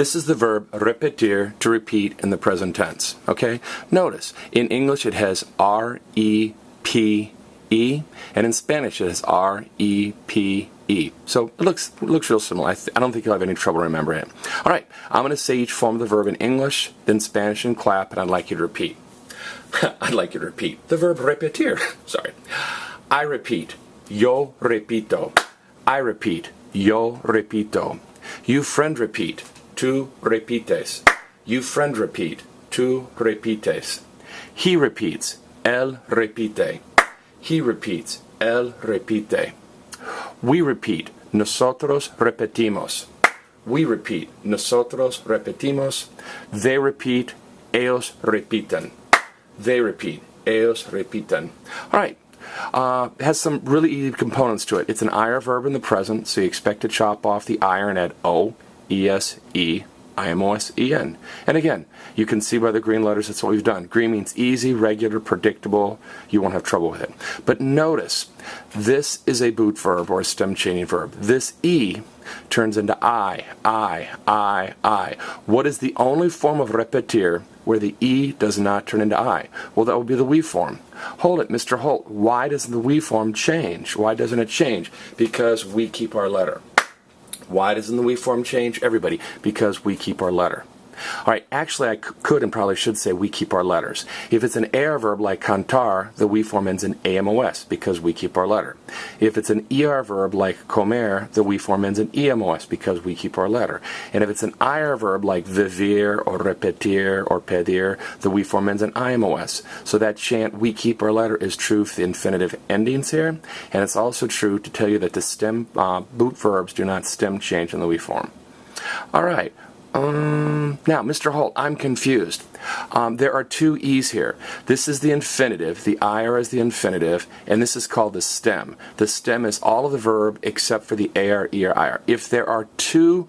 This is the verb repetir, to repeat in the present tense. Okay? Notice, in English it has R-E-P-E, and in Spanish it has R-E-P-E. So it looks real similar. I don't think you'll have any trouble remembering it. All right, I'm going to say each form of the verb in English, then Spanish and clap, and I'd like you to repeat. I'd like you to repeat. The verb repetir. Sorry. I repeat. Yo repito. I repeat. Yo repito. You friend repeat. Tú repites. You friend repeat. Tú repites. He repeats. Él repite. He repeats. Él repite. We repeat. Nosotros repetimos. We repeat. Nosotros repetimos. They repeat. Ellos repiten. They repeat. Ellos repiten. All right. It has some really easy components to it. It's an IR verb in the present, so you expect to chop off the IR and add O, ES, E, IMOS, EN. And again, you can see by the green letters that's what we've done. Green means easy, regular, predictable. You won't have trouble with it. But notice, this is a boot verb or a stem changing verb. This E turns into I. What is the only form of repetir where the E does not turn into I? Well, that would be the we form. Hold it, Mr. Holt. Why doesn't the we form change? Why doesn't it change? Because we keep our letter. Why doesn't the we form change? Everybody, because we keep our letter. All right, actually I could and probably should say we keep our letters. If it's an AR verb like cantar, the we form ends in AMOS because we keep our letter. If it's an ER verb like comer, the we form ends in EMOS because we keep our letter. And if it's an IR verb like vivir or repetir or pedir, the we form ends in IMOS. So that chant, we keep our letter, is true for the infinitive endings here. And it's also true to tell you that the stem boot verbs do not stem change in the we form. All right. Now, Mr. Holt, I'm confused. There are two E's here. This is the infinitive, the IR is the infinitive, and this is called the stem. The stem is all of the verb except for the AR, ER, IR. If there are two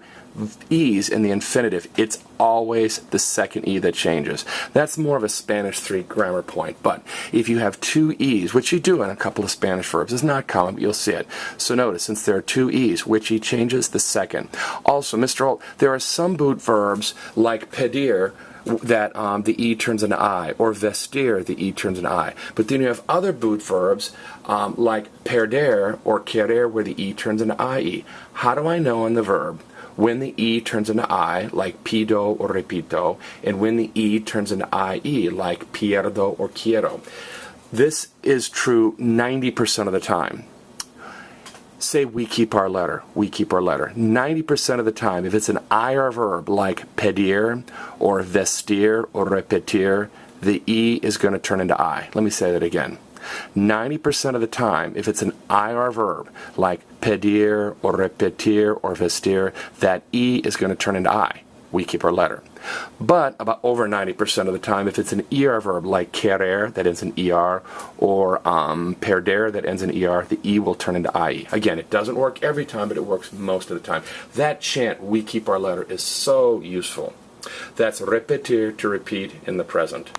E's in the infinitive, it's always the second E that changes. That's more of a Spanish 3 grammar point, but if you have two E's, which you do in a couple of Spanish verbs, it's not common, but you'll see it. So notice, since there are two E's, which E changes? The second. Also, Mr. Holt, there are some boot verbs like pedir that the E turns into I, or vestir, the E turns into I. But then you have other boot verbs like perder or querer where the E turns into IE. How do I know in the verb when the E turns into I, like pido or repito, and when the E turns into IE, like pierdo or quiero? This is true 90% of the time. Say we keep our letter. We keep our letter. 90% of the time, if it's an IR verb like pedir or vestir or repetir, the E is going to turn into I. Let me say that again. 90% of the time, if it's an IR verb like pedir or repetir or vestir, that E is going to turn into I. We keep our letter. But about over 90% of the time, if it's an ER verb like querer that ends in ER or perder that ends in ER, the E will turn into IE. Again, it doesn't work every time, but it works most of the time. That chant, we keep our letter, is so useful. That's repetir, to repeat in the present.